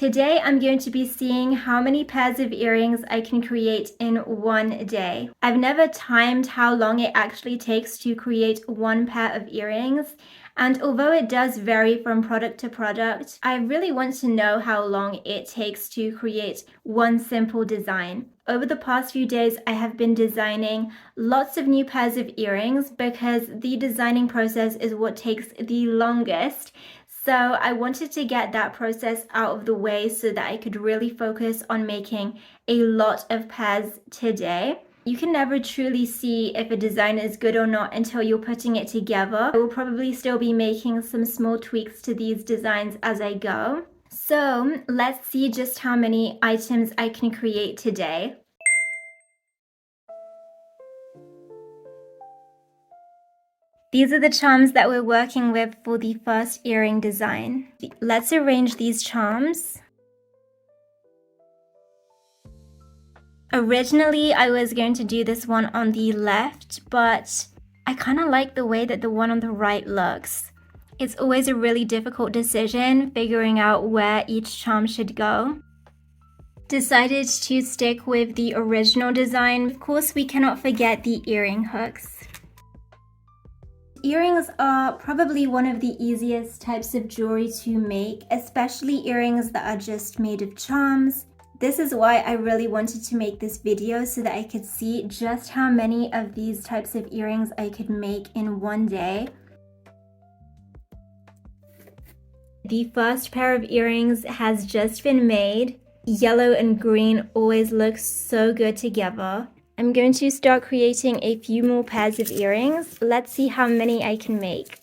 Today I'm going to be seeing how many pairs of earrings I can create in one day. I've never timed how long it actually takes to create one pair of earrings, and although it does vary from product to product, I really want to know how long it takes to create one simple design. Over the past few days, I have been designing lots of new pairs of earrings because the designing process is what takes the longest. So I wanted to get that process out of the way so that I could really focus on making a lot of pairs today. You can never truly see if a design is good or not until you're putting it together. I will probably still be making some small tweaks to these designs as I go. So let's see just how many items I can create today. These are the charms that we're working with for the first earring design. Let's arrange these charms. Originally, I was going to do this one on the left, but I kind of like the way that the one on the right looks. It's always a really difficult decision figuring out where each charm should go. Decided to stick with the original design. Of course, we cannot forget the earring hooks. Earrings are probably one of the easiest types of jewelry to make, especially earrings that are just made of charms. This is why I really wanted to make this video so that I could see just how many of these types of earrings I could make in one day. The first pair of earrings has just been made. Yellow and green always look so good together. I'm going to start creating a few more pairs of earrings. Let's see how many I can make.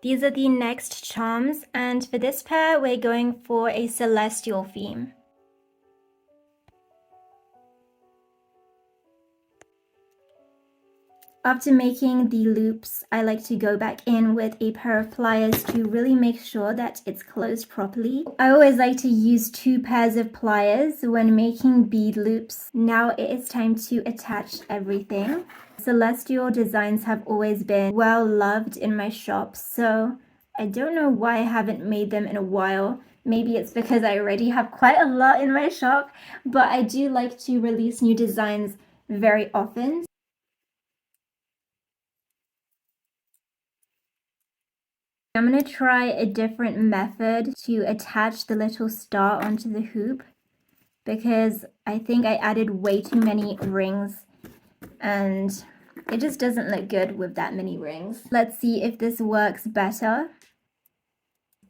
These are the next charms, and for this pair we're going for a celestial theme. After making the loops, I like to go back in with a pair of pliers to really make sure that it's closed properly. I always like to use 2 pairs of pliers when making bead loops. Now it is time to attach everything. Celestial designs have always been well loved in my shop, so I don't know why I haven't made them in a while. Maybe it's because I already have quite a lot in my shop, but I do like to release new designs very often. I'm going to try a different method to attach the little star onto the hoop because I think I added way too many rings and it just doesn't look good with that many rings. Let's see if this works better.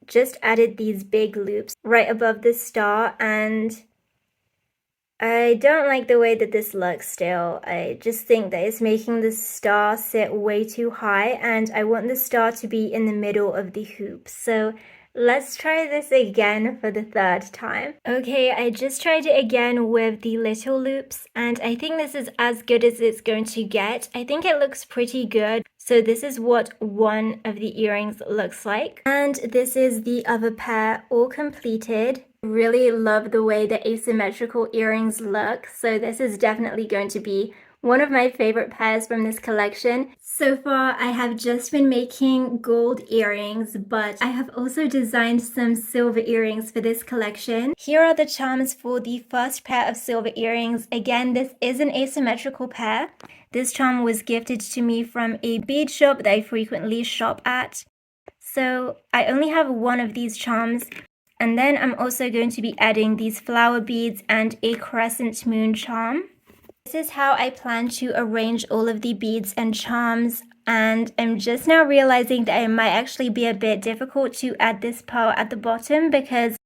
Just added these big loops right above the star, and I don't like the way that this looks still. I just think that it's making the star sit way too high, and I want the star to be in the middle of the hoop. So let's try this again for the 3rd time. Okay, I just tried it again with the little loops, and I think this is as good as it's going to get. I think it looks pretty good. So this is what one of the earrings looks like. And this is the other pair all completed. Really love the way the asymmetrical earrings look. So this is definitely going to be one of my favorite pairs from this collection. So far, I have just been making gold earrings, but I have also designed some silver earrings for this collection. Here are the charms for the first pair of silver earrings. Again, this is an asymmetrical pair. This charm was gifted to me from a bead shop that I frequently shop at. So I only have one of these charms. And then I'm also going to be adding these flower beads and a crescent moon charm. This is how I plan to arrange all of the beads and charms, and I'm just now realizing that it might actually be a bit difficult to add this pearl at the bottom, because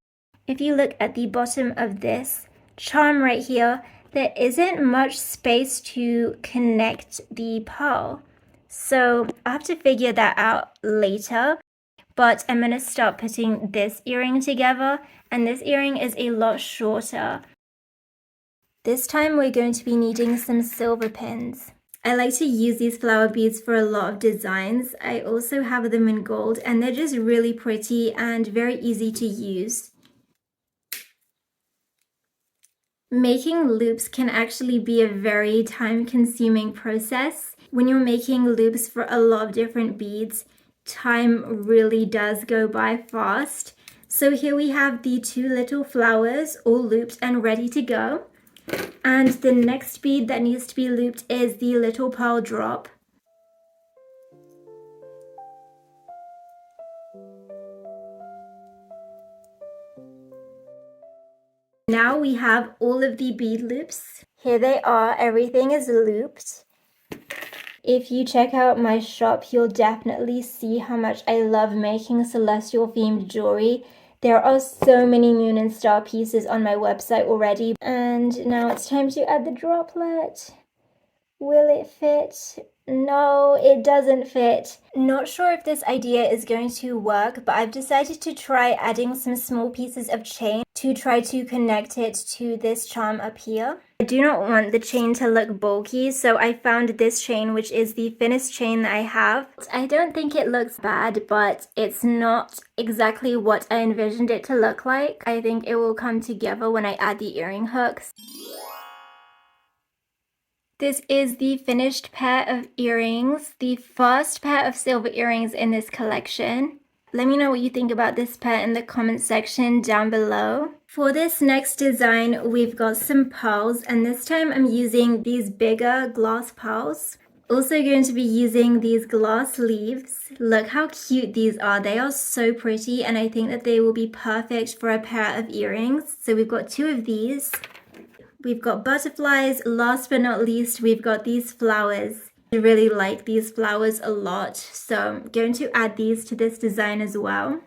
if you look at the bottom of this charm right here, there isn't much space to connect the pearl. So I have to figure that out later. But I'm going to start putting this earring together, and this earring is a lot shorter. This time we're going to be needing some silver pins. I like to use these flower beads for a lot of designs. I also have them in gold, and they're just really pretty and very easy to use. Making loops can actually be a very time-consuming process. When you're making loops for a lot of different beads, time really does go by fast. So here we have the 2 little flowers all looped and ready to go. And the next bead that needs to be looped is the little pearl drop. Now we have all of the bead loops. Here they are, everything is looped. If you check out my shop, you'll definitely see how much I love making celestial themed jewelry. There are so many moon and star pieces on my website already. And now it's time to add the droplet. Will it fit? No, it doesn't fit. Not sure if this idea is going to work, but I've decided to try adding some small pieces of chain to try to connect it to this charm up here. I do not want the chain to look bulky, so I found this chain, which is the thinnest chain that I have. I don't think it looks bad, but it's not exactly what I envisioned it to look like. I think it will come together when I add the earring hooks. This is the finished pair of earrings, the first pair of silver earrings in this collection. Let me know what you think about this pair in the comment section down below. For this next design, we've got some pearls, and this time I'm using these bigger glass pearls. Also going to be using these glass leaves. Look how cute these are. They are so pretty, and I think that they will be perfect for a pair of earrings. So we've got 2 of these. We've got butterflies. Last but not least, we've got these flowers. I really like these flowers a lot, so I'm going to add these to this design as well.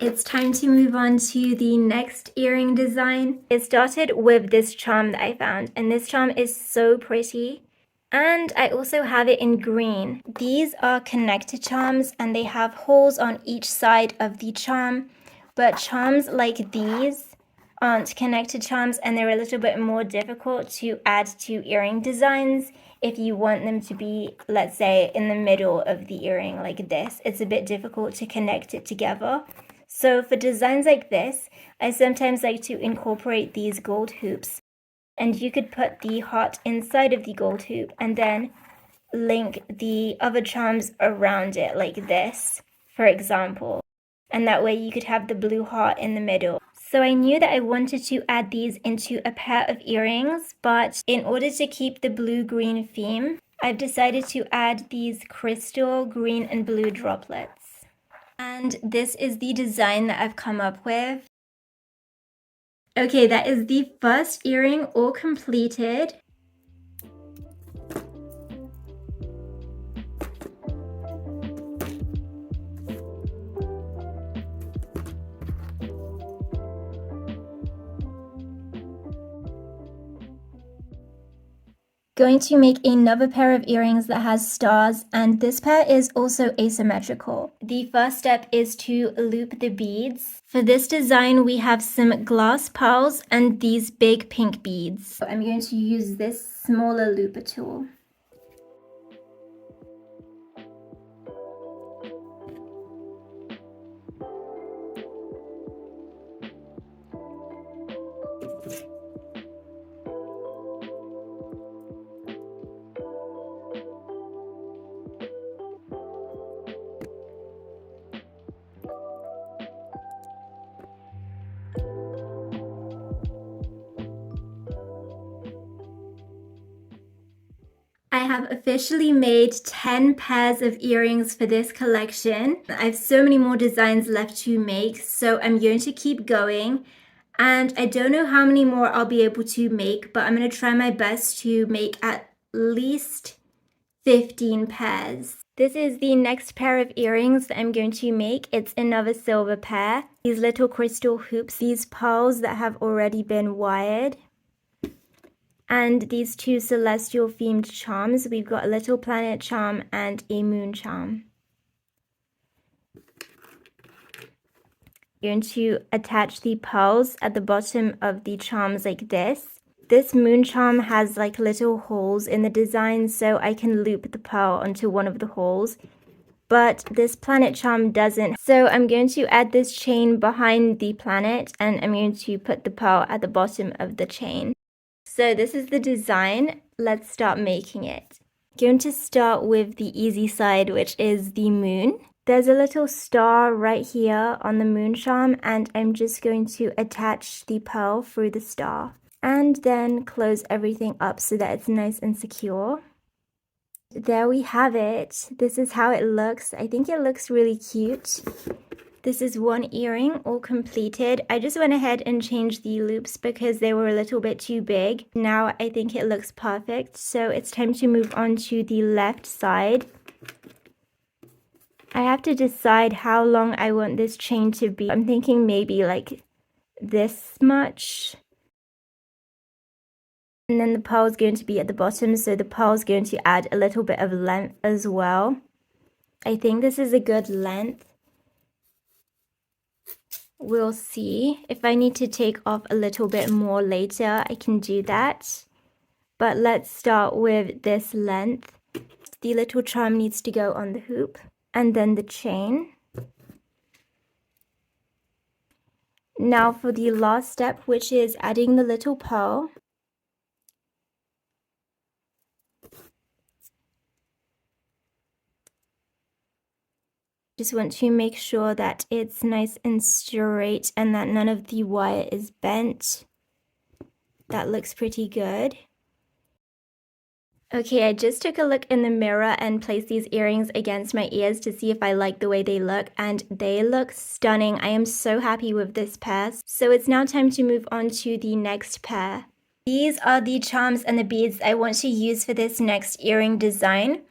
It's time to move on to the next earring design. It started with this charm that I found, and this charm is so pretty. And I also have it in green. These are connected charms and they have holes on each side of the charm. But charms like these aren't connected charms and they're a little bit more difficult to add to earring designs if you want them to be, let's say, in the middle of the earring like this. It's a bit difficult to connect it together. So for designs like this, I sometimes like to incorporate these gold hoops. And you could put the heart inside of the gold hoop and then link the other charms around it like this, for example. And that way you could have the blue heart in the middle. So I knew that I wanted to add these into a pair of earrings, but in order to keep the blue-green theme, I've decided to add these crystal green and blue droplets. And this is the design that I've come up with. Okay, that is the first earring all completed. Going to make another pair of earrings that has stars, and this pair is also asymmetrical. The first step is to loop the beads. For this design, we have some glass pearls and these big pink beads. I'm going to use this smaller looper tool. I have officially made 10 pairs of earrings for this collection. I have so many more designs left to make, so I'm going to keep going. And I don't know how many more I'll be able to make, but I'm going to try my best to make at least 15 pairs. This is the next pair of earrings that I'm going to make. It's another silver pair. These little crystal hoops, these pearls that have already been wired. And these two celestial themed charms. We've got a little planet charm and a moon charm. I'm going to attach the pearls at the bottom of the charms like this. This moon charm has like little holes in the design, so I can loop the pearl onto one of the holes. But this planet charm doesn't. So I'm going to add this chain behind the planet and I'm going to put the pearl at the bottom of the chain. So this is the design. Let's start making it. I'm going to start with the easy side, which is the moon. There's a little star right here on the moon charm, and I'm just going to attach the pearl through the star. And then close everything up so that it's nice and secure. There we have it. This is how it looks. I think it looks really cute. This is one earring all completed. I just went ahead and changed the loops because they were a little bit too big. Now I think it looks perfect. So it's time to move on to the left side. I have to decide how long I want this chain to be. I'm thinking maybe like this much. And then the pearl is going to be at the bottom, so the pearl is going to add a little bit of length as well. I think this is a good length. We'll see. If I need to take off a little bit more later, I can do that. But let's start with this length. The little charm needs to go on the hoop, and then the chain. Now for the last step, which is adding the little pearl. Just want to make sure that it's nice and straight and that none of the wire is bent. That looks pretty good. Okay, I just took a look in the mirror and placed these earrings against my ears to see if I like the way they look, and they look stunning. I am so happy with this pair. So it's now time to move on to the next pair. These are the charms and the beads I want to use for this next earring design.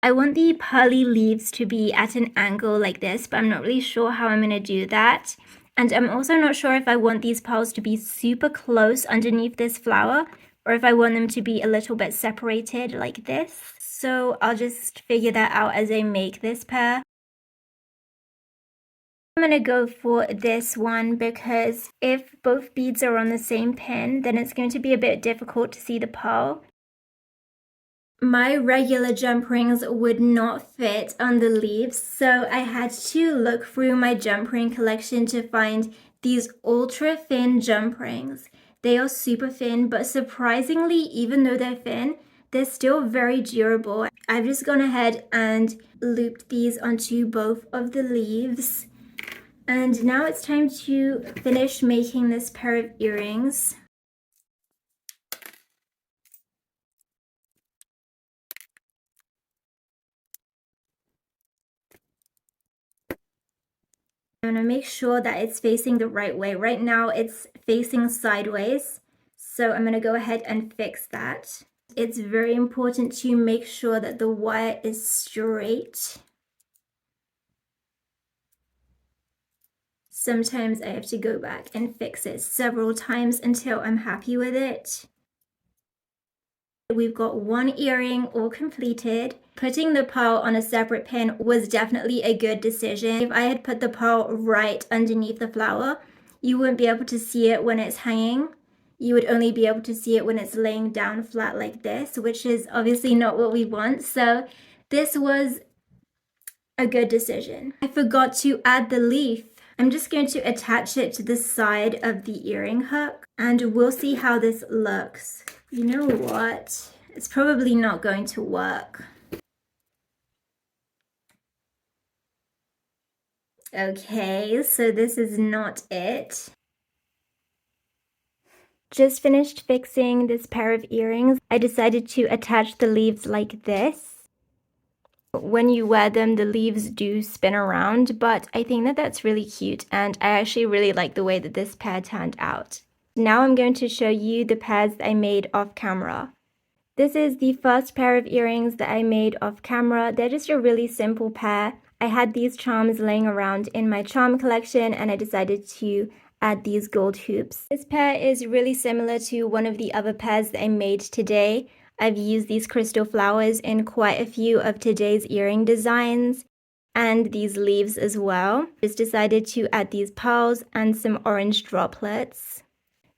I want the pearly leaves to be at an angle like this, but I'm not really sure how I'm going to do that. And I'm also not sure if I want these pearls to be super close underneath this flower, or if I want them to be a little bit separated like this. So I'll just figure that out as I make this pair. I'm going to go for this one because if both beads are on the same pin, then it's going to be a bit difficult to see the pearl. My regular jump rings would not fit on the leaves, so I had to look through my jump ring collection to find these ultra thin jump rings. They are super thin, but surprisingly, even though they're thin, they're still very durable. I've just gone ahead and looped these onto both of the leaves. And now it's time to finish making this pair of earrings. I'm going to make sure that it's facing the right way. Right now it's facing sideways, so I'm going to go ahead and fix that. It's very important to make sure that the wire is straight. Sometimes I have to go back and fix it several times until I'm happy with it. We've got one earring all completed. Putting the pearl on a separate pin was definitely a good decision. If I had put the pearl right underneath the flower, you wouldn't be able to see it when it's hanging. You would only be able to see it when it's laying down flat like this, which is obviously not what we want. So this was a good decision. I forgot to add the leaf. I'm just going to attach it to the side of the earring hook and we'll see how this looks. You know what? It's probably not going to work. Okay, so this is not it. Just finished fixing this pair of earrings. I decided to attach the leaves like this. When you wear them, the leaves do spin around, but I think that that's really cute, and I actually really like the way that this pair turned out. Now I'm going to show you the pairs that I made off camera. This is the first pair of earrings that I made off camera. They're just a really simple pair. I had these charms laying around in my charm collection and I decided to add these gold hoops. This pair is really similar to one of the other pairs that I made today. I've used these crystal flowers in quite a few of today's earring designs and these leaves as well. Just decided to add these pearls and some orange droplets.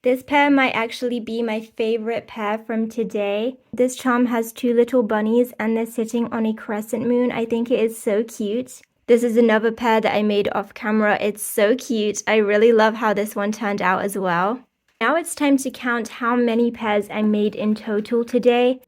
This pair might actually be my favorite pair from today. This charm has two little bunnies and they're sitting on a crescent moon. I think it is so cute. This is another pair that I made off camera. It's so cute. I really love how this one turned out as well. Now it's time to count how many pairs I made in total today.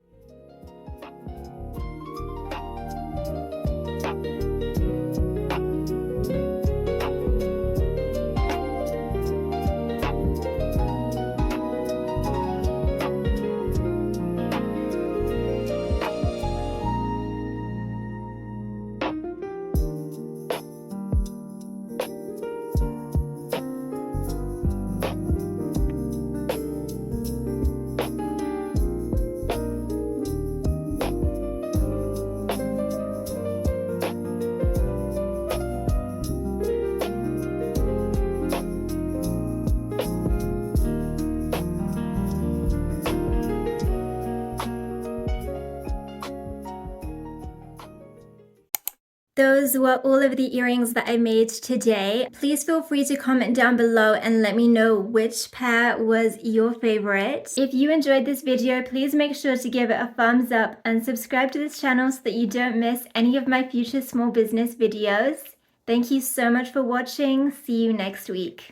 Those were all of the earrings that I made today. Please feel free to comment down below and let me know which pair was your favorite. If you enjoyed this video, please make sure to give it a thumbs up and subscribe to this channel so that you don't miss any of my future small business videos. Thank you so much for watching. See you next week.